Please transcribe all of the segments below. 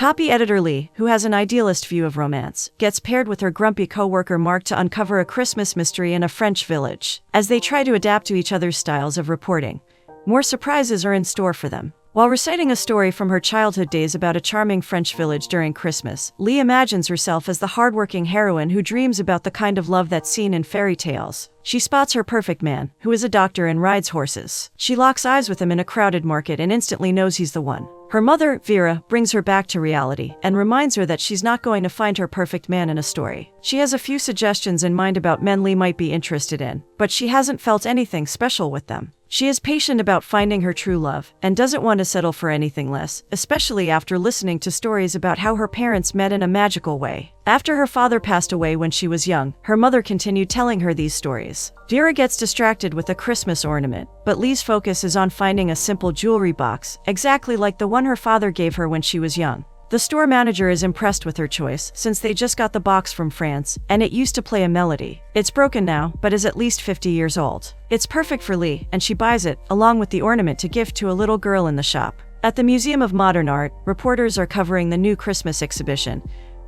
Copy editor Lee, who has an idealist view of romance, gets paired with her grumpy co-worker Mark to uncover a Christmas mystery in a French village. As they try to adapt to each other's styles of reporting, more surprises are in store for them. While reciting a story from her childhood days about a charming French village during Christmas, Lee imagines herself as the hardworking heroine who dreams about the kind of love that's seen in fairy tales. She spots her perfect man, who is a doctor and rides horses. She locks eyes with him in a crowded market and instantly knows he's the one. Her mother, Vera, brings her back to reality and reminds her that she's not going to find her perfect man in a story. She has a few suggestions in mind about men Lee might be interested in, but she hasn't felt anything special with them. She is patient about finding her true love and doesn't want to settle for anything less, especially after listening to stories about how her parents met in a magical way. After her father passed away when she was young, her mother continued telling her these stories. Vera gets distracted with a Christmas ornament, but Lee's focus is on finding a simple jewelry box, exactly like the one her father gave her when she was young. The store manager is impressed with her choice, since they just got the box from France, and it used to play a melody. It's broken now, but is at least 50 years old. It's perfect for Lee, and she buys it, along with the ornament to gift to a little girl in the shop. At the Museum of Modern Art, reporters are covering the new Christmas exhibition,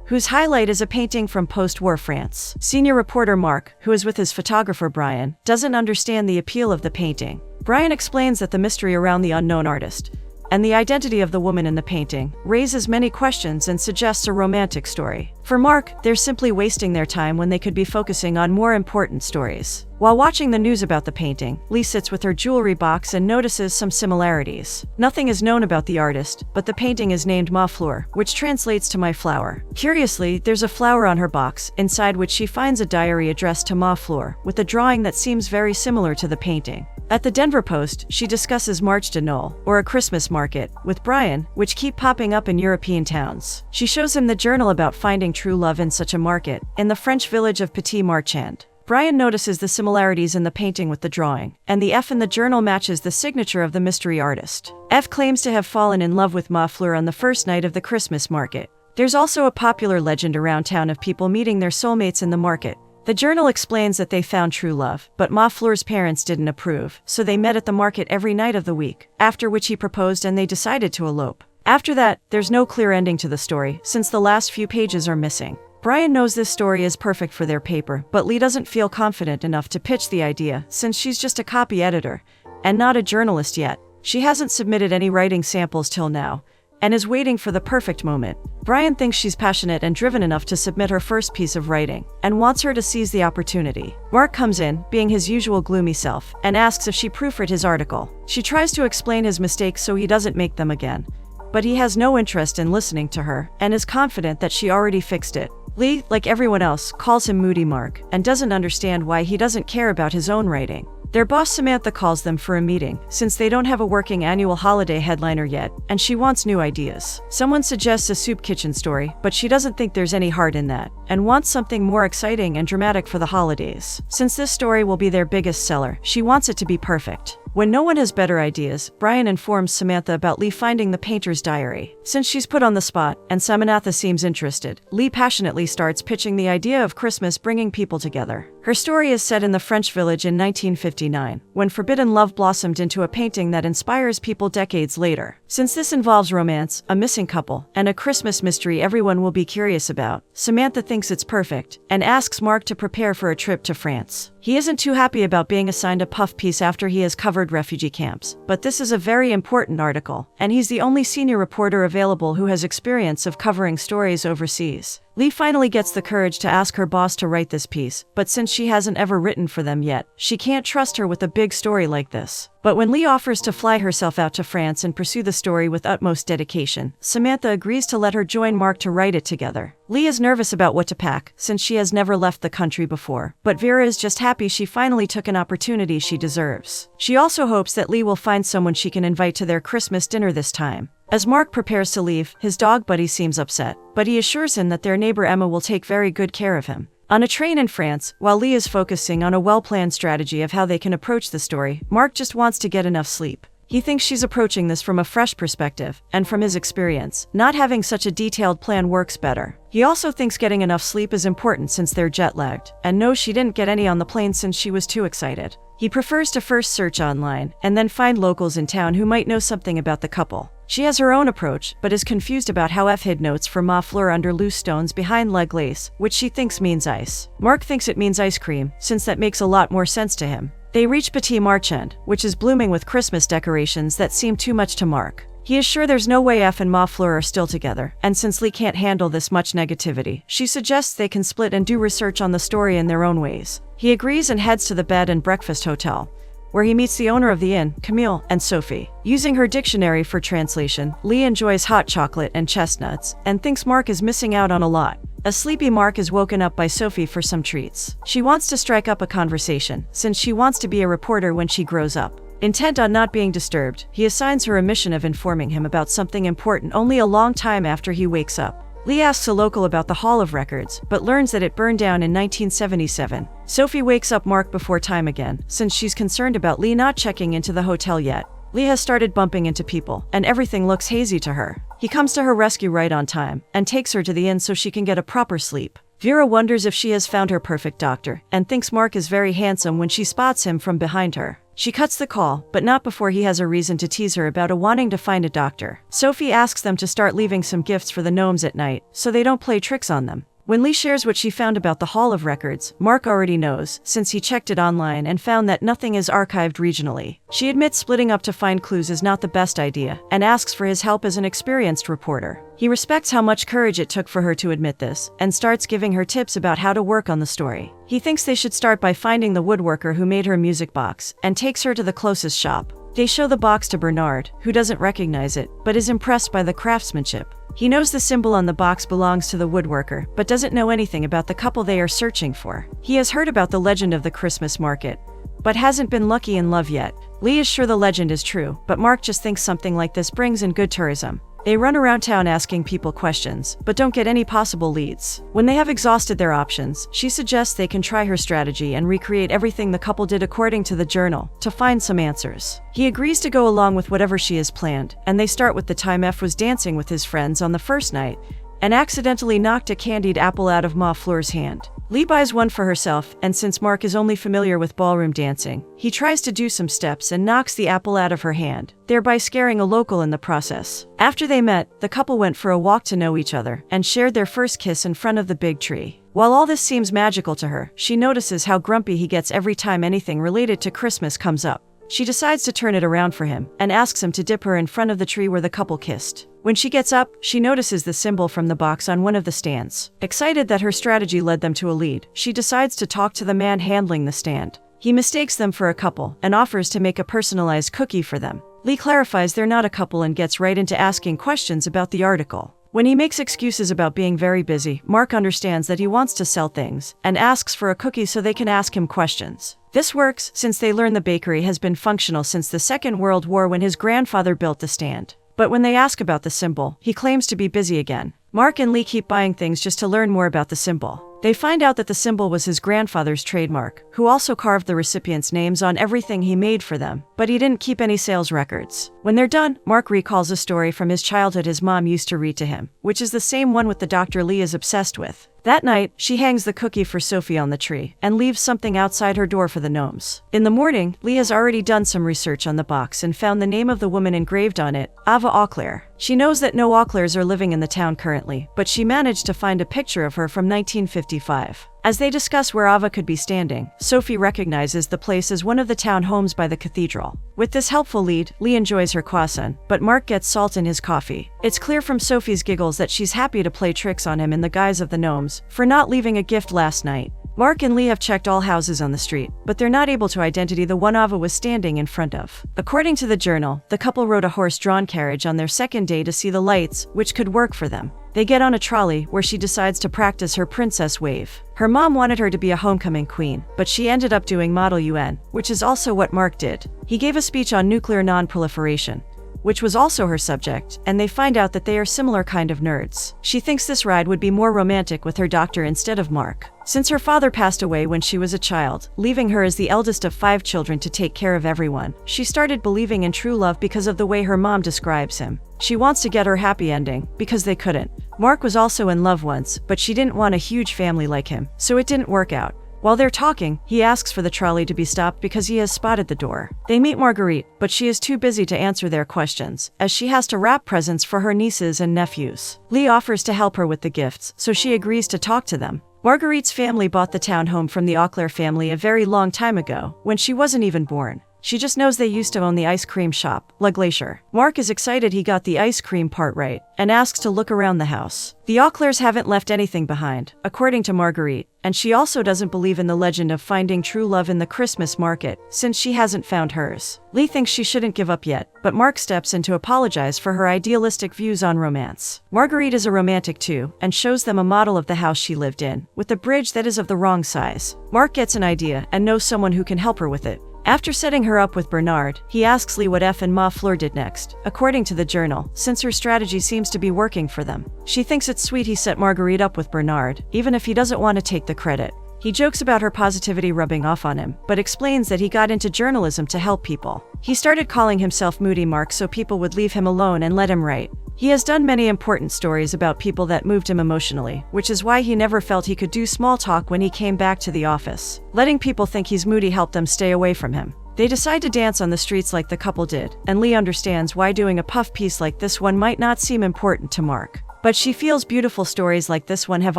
whose highlight is a painting from post-war France. Senior reporter Mark, who is with his photographer Brian, doesn't understand the appeal of the painting. Brian explains that the mystery around the unknown artist and the identity of the woman in the painting raises many questions and suggests a romantic story. For Mark, they're simply wasting their time when they could be focusing on more important stories. While watching the news about the painting, Lee sits with her jewelry box and notices some similarities. Nothing is known about the artist, but the painting is named Ma Fleur, which translates to my flower. Curiously, there's a flower on her box, inside which she finds a diary addressed to Ma Fleur, with a drawing that seems very similar to the painting. At the Denver Post, she discusses Marche de Noël, or a Christmas market, with Brian, which keep popping up in European towns. She shows him the journal about finding true love in such a market, in the French village of Petit Marchand. Brian notices the similarities in the painting with the drawing, and the F in the journal matches the signature of the mystery artist. F claims to have fallen in love with Ma Fleur on the first night of the Christmas market. There's also a popular legend around town of people meeting their soulmates in the market. The journal explains that they found true love, but Ma Fleur's parents didn't approve, so they met at the market every night of the week, after which he proposed and they decided to elope. After that, there's no clear ending to the story, since the last few pages are missing. Brian knows this story is perfect for their paper, but Lee doesn't feel confident enough to pitch the idea, since she's just a copy editor, and not a journalist yet. She hasn't submitted any writing samples till now, and is waiting for the perfect moment. Brian thinks she's passionate and driven enough to submit her first piece of writing, and wants her to seize the opportunity. Mark comes in, being his usual gloomy self, and asks if she proofread his article. She tries to explain his mistakes so he doesn't make them again, but he has no interest in listening to her, and is confident that she already fixed it. Lee, like everyone else, calls him Moody Mark, and doesn't understand why he doesn't care about his own writing. Their boss Samantha calls them for a meeting, since they don't have a working annual holiday headliner yet, and she wants new ideas. Someone suggests a soup kitchen story, but she doesn't think there's any heart in that, and wants something more exciting and dramatic for the holidays. Since this story will be their biggest seller, she wants it to be perfect. When no one has better ideas, Brian informs Samantha about Lee finding the painter's diary. Since she's put on the spot, and Samantha seems interested, Lee passionately starts pitching the idea of Christmas bringing people together. Her story is set in the French village in 1959, when forbidden love blossomed into a painting that inspires people decades later. Since this involves romance, a missing couple, and a Christmas mystery everyone will be curious about, Samantha thinks it's perfect, and asks Mark to prepare for a trip to France. He isn't too happy about being assigned a puff piece after he has covered refugee camps, but this is a very important article, and he's the only senior reporter available who has experience of covering stories overseas. Lee finally gets the courage to ask her boss to write this piece, but since she hasn't ever written for them yet, she can't trust her with a big story like this. But when Lee offers to fly herself out to France and pursue the story with utmost dedication, Samantha agrees to let her join Mark to write it together. Lee is nervous about what to pack, since she has never left the country before, but Vera is just happy she finally took an opportunity she deserves. She also hopes that Lee will find someone she can invite to their Christmas dinner this time. As Mark prepares to leave, his dog Buddy seems upset, but he assures him that their neighbor Emma will take very good care of him. On a train in France, while Lee is focusing on a well-planned strategy of how they can approach the story, Mark just wants to get enough sleep. He thinks she's approaching this from a fresh perspective, and from his experience, not having such a detailed plan works better. He also thinks getting enough sleep is important since they're jet-lagged, and knows she didn't get any on the plane since she was too excited. He prefers to first search online and then find locals in town who might know something about the couple. She has her own approach, but is confused about how F hid notes for Ma Fleur under loose stones behind leg lace, which she thinks means ice. Mark thinks it means ice cream, since that makes a lot more sense to him. They reach Petit Marchand, which is blooming with Christmas decorations that seem too much to Mark. He is sure there's no way F and Ma Fleur are still together, and since Lee can't handle this much negativity, she suggests they can split and do research on the story in their own ways. He agrees and heads to the bed and breakfast hotel, where he meets the owner of the inn, Camille, and Sophie. Using her dictionary for translation, Lee enjoys hot chocolate and chestnuts, and thinks Mark is missing out on a lot. A sleepy Mark is woken up by Sophie for some treats. She wants to strike up a conversation, since she wants to be a reporter when she grows up. Intent on not being disturbed, he assigns her a mission of informing him about something important only a long time after he wakes up. Lee asks a local about the Hall of Records, but learns that it burned down in 1977. Sophie wakes up Mark before time again, since she's concerned about Lee not checking into the hotel yet. Lee has started bumping into people, and everything looks hazy to her. He comes to her rescue right on time, and takes her to the inn so she can get a proper sleep. Vera wonders if she has found her perfect doctor, and thinks Mark is very handsome when she spots him from behind her. She cuts the call, but not before he has a reason to tease her about wanting to find a doctor. Sophie asks them to start leaving some gifts for the gnomes at night, so they don't play tricks on them. When Lee shares what she found about the Hall of Records, Mark already knows, since he checked it online and found that nothing is archived regionally. She admits splitting up to find clues is not the best idea, and asks for his help as an experienced reporter. He respects how much courage it took for her to admit this, and starts giving her tips about how to work on the story. He thinks they should start by finding the woodworker who made her music box, and takes her to the closest shop. They show the box to Bernard, who doesn't recognize it, but is impressed by the craftsmanship. He knows the symbol on the box belongs to the woodworker, but doesn't know anything about the couple they are searching for. He has heard about the legend of the Christmas market, but hasn't been lucky in love yet. Lee is sure the legend is true, but Mark just thinks something like this brings in good tourism. They run around town asking people questions, but don't get any possible leads. When they have exhausted their options, she suggests they can try her strategy and recreate everything the couple did according to the journal, to find some answers. He agrees to go along with whatever she has planned, and they start with the time F was dancing with his friends on the first night, and accidentally knocked a candied apple out of Ma Fleur's hand. Lee buys one for herself, and since Mark is only familiar with ballroom dancing, he tries to do some steps and knocks the apple out of her hand, thereby scaring a local in the process. After they met, the couple went for a walk to know each other, and shared their first kiss in front of the big tree. While all this seems magical to her, she notices how grumpy he gets every time anything related to Christmas comes up. She decides to turn it around for him, and asks him to dip her in front of the tree where the couple kissed. When she gets up, she notices the symbol from the box on one of the stands. Excited that her strategy led them to a lead, she decides to talk to the man handling the stand. He mistakes them for a couple, and offers to make a personalized cookie for them. Lee clarifies they're not a couple and gets right into asking questions about the article. When he makes excuses about being very busy, Mark understands that he wants to sell things, and asks for a cookie so they can ask him questions. This works, since they learn the bakery has been functional since the Second World War when his grandfather built the stand. But when they ask about the symbol, he claims to be busy again. Mark and Lee keep buying things just to learn more about the symbol. They find out that the symbol was his grandfather's trademark, who also carved the recipients' names on everything he made for them, but he didn't keep any sales records. When they're done, Mark recalls a story from his childhood his mom used to read to him, which is the same one with the doctor Lee is obsessed with. That night, she hangs the cookie for Sophie on the tree, and leaves something outside her door for the gnomes. In the morning, Lee has already done some research on the box and found the name of the woman engraved on it, Ava Auclair. She knows that no Auclairs are living in the town currently, but she managed to find a picture of her from 1955. As they discuss where Ava could be standing, Sophie recognizes the place as one of the town homes by the cathedral. With this helpful lead, Lee enjoys her croissant, but Mark gets salt in his coffee. It's clear from Sophie's giggles that she's happy to play tricks on him in the guise of the gnomes, for not leaving a gift last night. Mark and Lee have checked all houses on the street, but they're not able to identify the one Ava was standing in front of. According to the journal, the couple rode a horse-drawn carriage on their second day to see the lights, which could work for them. They get on a trolley, where she decides to practice her princess wave. Her mom wanted her to be a homecoming queen, but she ended up doing Model UN, which is also what Mark did. He gave a speech on nuclear non-proliferation, which was also her subject, and they find out that they are similar kind of nerds. She thinks this ride would be more romantic with her doctor instead of Mark. Since her father passed away when she was a child, leaving her as the eldest of 5 children to take care of everyone, she started believing in true love because of the way her mom describes him. She wants to get her happy ending, because they couldn't. Mark was also in love once, but she didn't want a huge family like him, so it didn't work out. While they're talking, he asks for the trolley to be stopped because he has spotted the door. They meet Marguerite, but she is too busy to answer their questions, as she has to wrap presents for her nieces and nephews. Lee offers to help her with the gifts, so she agrees to talk to them. Marguerite's family bought the townhome from the Auclair family a very long time ago, when she wasn't even born. She just knows they used to own the ice cream shop, La Glacier. Mark is excited he got the ice cream part right, and asks to look around the house. The Auclairs haven't left anything behind, according to Marguerite, and she also doesn't believe in the legend of finding true love in the Christmas market, since she hasn't found hers. Lee thinks she shouldn't give up yet, but Mark steps in to apologize for her idealistic views on romance. Marguerite is a romantic too, and shows them a model of the house she lived in, with a bridge that is of the wrong size. Mark gets an idea and knows someone who can help her with it. After setting her up with Bernard, he asks Lee what F and Ma Fleur did next, according to the journal, since her strategy seems to be working for them. She thinks it's sweet he set Marguerite up with Bernard, even if he doesn't want to take the credit. He jokes about her positivity rubbing off on him, but explains that he got into journalism to help people. He started calling himself Moody Mark so people would leave him alone and let him write. He has done many important stories about people that moved him emotionally, which is why he never felt he could do small talk when he came back to the office. Letting people think he's moody helped them stay away from him. They decide to dance on the streets like the couple did, and Lee understands why doing a puff piece like this one might not seem important to Mark. But she feels beautiful stories like this one have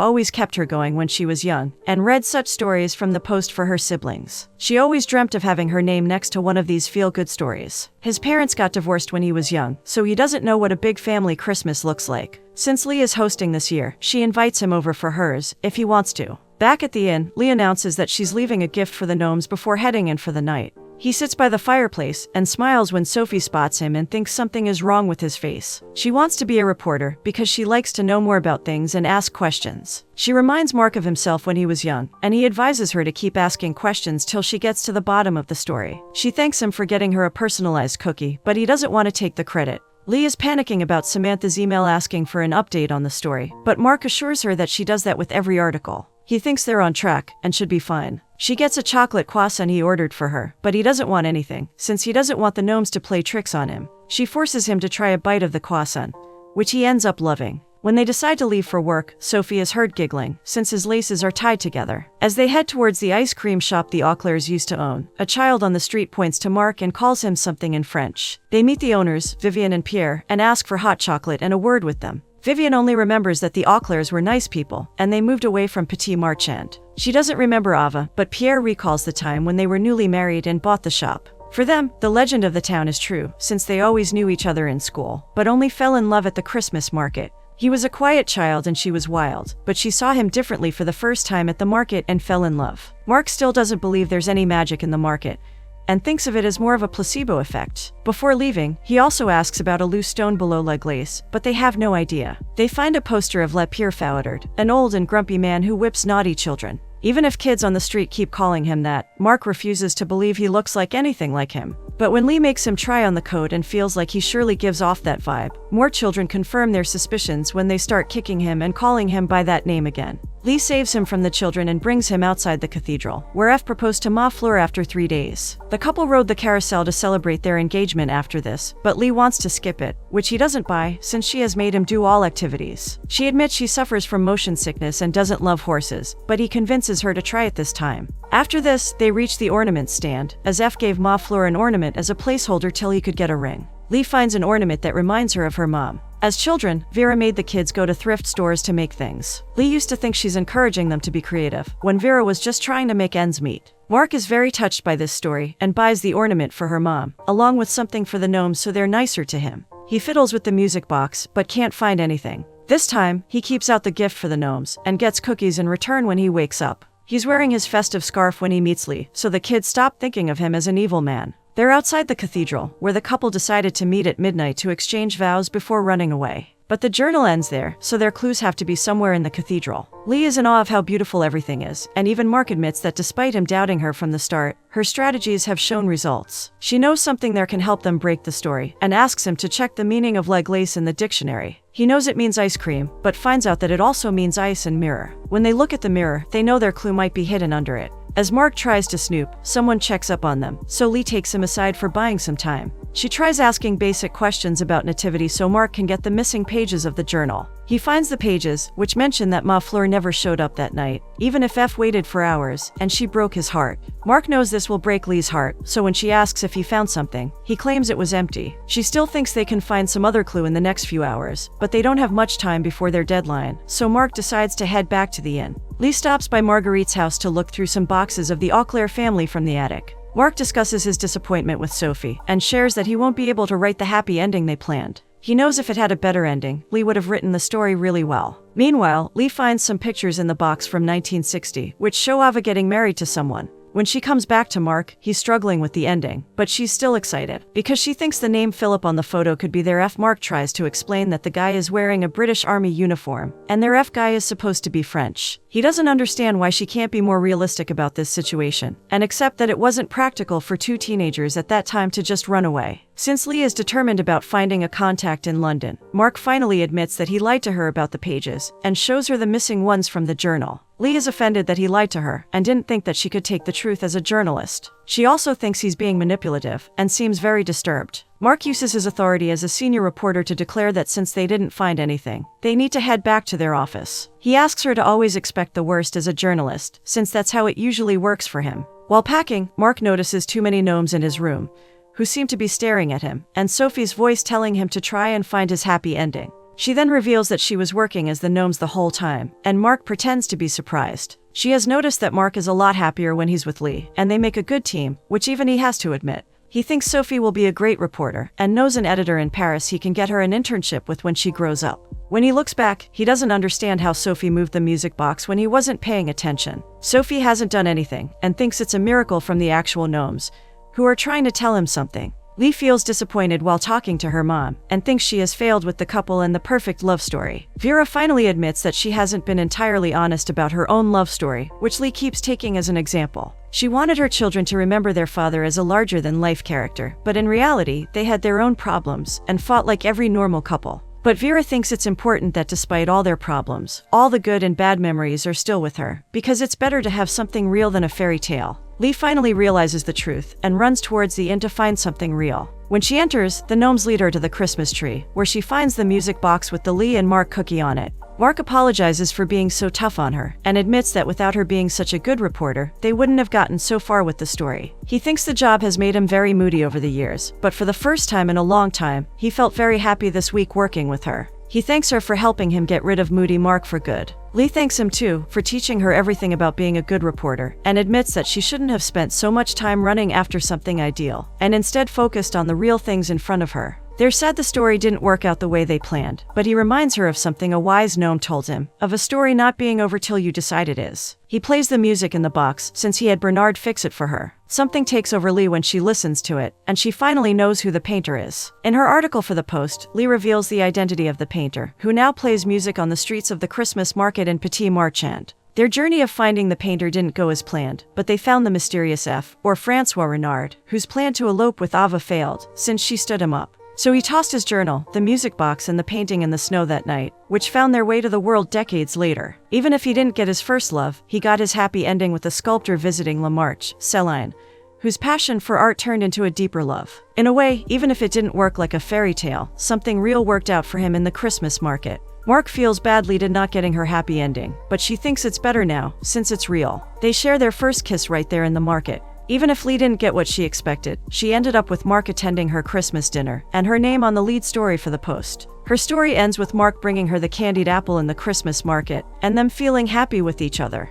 always kept her going when she was young, and read such stories from the Post for her siblings. She always dreamt of having her name next to one of these feel-good stories. His parents got divorced when he was young, so he doesn't know what a big family Christmas looks like. Since Lee is hosting this year, she invites him over for hers, if he wants to. Back at the inn, Lee announces that she's leaving a gift for the gnomes before heading in for the night. He sits by the fireplace and smiles when Sophie spots him and thinks something is wrong with his face. She wants to be a reporter because she likes to know more about things and ask questions. She reminds Mark of himself when he was young, and he advises her to keep asking questions till she gets to the bottom of the story. She thanks him for getting her a personalized cookie, but he doesn't want to take the credit. Lee is panicking about Samantha's email asking for an update on the story, but Mark assures her that she does that with every article. He thinks they're on track and should be fine. She gets a chocolate croissant he ordered for her, but he doesn't want anything, since he doesn't want the gnomes to play tricks on him. She forces him to try a bite of the croissant, which he ends up loving. When they decide to leave for work, Sophie is heard giggling, since his laces are tied together. As they head towards the ice cream shop the Auclairs used to own, a child on the street points to Mark and calls him something in French. They meet the owners, Vivian and Pierre, and ask for hot chocolate and a word with them. Vivian only remembers that the Auclairs were nice people, and they moved away from Petit Marchand. She doesn't remember Ava, but Pierre recalls the time when they were newly married and bought the shop. For them, the legend of the town is true, since they always knew each other in school, but only fell in love at the Christmas market. He was a quiet child and she was wild, but she saw him differently for the first time at the market and fell in love. Mark still doesn't believe there's any magic in the market, and thinks of it as more of a placebo effect. Before leaving, he also asks about a loose stone below La Glace, but they have no idea. They find a poster of Le Père Fouettard, an old and grumpy man who whips naughty children. Even if kids on the street keep calling him that, Mark refuses to believe he looks like anything like him. But when Lee makes him try on the coat and feels like he surely gives off that vibe, more children confirm their suspicions when they start kicking him and calling him by that name again. Lee saves him from the children and brings him outside the cathedral, where F proposed to Ma Fleur after 3 days. The couple rode the carousel to celebrate their engagement after this, but Lee wants to skip it, which he doesn't buy since she has made him do all activities. She admits she suffers from motion sickness and doesn't love horses, but he convinces her to try it this time. After this, they reach the ornament stand, as F gave Ma Fleur an ornament as a placeholder till he could get a ring. Lee finds an ornament that reminds her of her mom. As children, Vera made the kids go to thrift stores to make things. Lee used to think she's encouraging them to be creative, when Vera was just trying to make ends meet. Mark is very touched by this story, and buys the ornament for her mom, along with something for the gnomes so they're nicer to him. He fiddles with the music box, but can't find anything. This time, he keeps out the gift for the gnomes, and gets cookies in return when he wakes up. He's wearing his festive scarf when he meets Lee, so the kids stop thinking of him as an evil man. They're outside the cathedral, where the couple decided to meet at midnight to exchange vows before running away. But the journal ends there, so their clues have to be somewhere in the cathedral. Lee is in awe of how beautiful everything is, and even Mark admits that despite him doubting her from the start, her strategies have shown results. She knows something there can help them break the story, and asks him to check the meaning of La Glace in the dictionary. He knows it means ice cream, but finds out that it also means ice and mirror. When they look at the mirror, they know their clue might be hidden under it. As Mark tries to snoop, someone checks up on them, so Lee takes him aside for buying some time. She tries asking basic questions about nativity so Mark can get the missing pages of the journal. He finds the pages, which mention that Ma Fleur never showed up that night, even if F waited for hours, and she broke his heart. Mark knows this will break Lee's heart, so when she asks if he found something, he claims it was empty. She still thinks they can find some other clue in the next few hours, but they don't have much time before their deadline, so Mark decides to head back to the inn. Lee stops by Marguerite's house to look through some boxes of the Auclair family from the attic. Mark discusses his disappointment with Sophie, and shares that he won't be able to write the happy ending they planned. He knows if it had a better ending, Lee would have written the story really well. Meanwhile, Lee finds some pictures in the box from 1960, which show Ava getting married to someone. When she comes back to Mark, he's struggling with the ending, but she's still excited. Because she thinks the name Philip on the photo could be their F. Mark tries to explain that the guy is wearing a British Army uniform, and their F guy is supposed to be French. He doesn't understand why she can't be more realistic about this situation, and accept that it wasn't practical for two teenagers at that time to just run away. Since Lee is determined about finding a contact in London, Mark finally admits that he lied to her about the pages, and shows her the missing ones from the journal. Lee is offended that he lied to her, and didn't think that she could take the truth as a journalist. She also thinks he's being manipulative, and seems very disturbed. Mark uses his authority as a senior reporter to declare that since they didn't find anything, they need to head back to their office. He asks her to always expect the worst as a journalist, since that's how it usually works for him. While packing, Mark notices too many gnomes in his room, who seem to be staring at him, and Sophie's voice telling him to try and find his happy ending. She then reveals that she was working as the gnomes the whole time, and Mark pretends to be surprised. She has noticed that Mark is a lot happier when he's with Lee, and they make a good team, which even he has to admit. He thinks Sophie will be a great reporter, and knows an editor in Paris he can get her an internship with when she grows up. When he looks back, he doesn't understand how Sophie moved the music box when he wasn't paying attention. Sophie hasn't done anything, and thinks it's a miracle from the actual gnomes, who are trying to tell him something. Lee feels disappointed while talking to her mom, and thinks she has failed with the couple and the perfect love story. Vera finally admits that she hasn't been entirely honest about her own love story, which Lee keeps taking as an example. She wanted her children to remember their father as a larger-than-life character, but in reality, they had their own problems, and fought like every normal couple. But Vera thinks it's important that despite all their problems, all the good and bad memories are still with her, because it's better to have something real than a fairy tale. Lee finally realizes the truth, and runs towards the inn to find something real. When she enters, the gnomes lead her to the Christmas tree, where she finds the music box with the Lee and Mark cookie on it. Mark apologizes for being so tough on her, and admits that without her being such a good reporter, they wouldn't have gotten so far with the story. He thinks the job has made him very moody over the years, but for the first time in a long time, he felt very happy this week working with her. He thanks her for helping him get rid of moody Mark for good. Lee thanks him too, for teaching her everything about being a good reporter, and admits that she shouldn't have spent so much time running after something ideal, and instead focused on the real things in front of her. They're sad the story didn't work out the way they planned, but he reminds her of something a wise gnome told him, of a story not being over till you decide it is. He plays the music in the box, since he had Bernard fix it for her. Something takes over Lee when she listens to it, and she finally knows who the painter is. In her article for the Post, Lee reveals the identity of the painter, who now plays music on the streets of the Christmas market in Petit Marchand. Their journey of finding the painter didn't go as planned, but they found the mysterious F, or Francois Renard, whose plan to elope with Ava failed, since she stood him up. So he tossed his journal, the music box and the painting in the snow that night, which found their way to the world decades later. Even if he didn't get his first love, he got his happy ending with a sculptor visiting La Marche, Céline, whose passion for art turned into a deeper love. In a way, even if it didn't work like a fairy tale, something real worked out for him in the Christmas market. Mark feels badly to not getting her happy ending, but she thinks it's better now, since it's real. They share their first kiss right there in the market. Even if Lee didn't get what she expected, she ended up with Mark attending her Christmas dinner, and her name on the lead story for the Post. Her story ends with Mark bringing her the candied apple in the Christmas market, and them feeling happy with each other.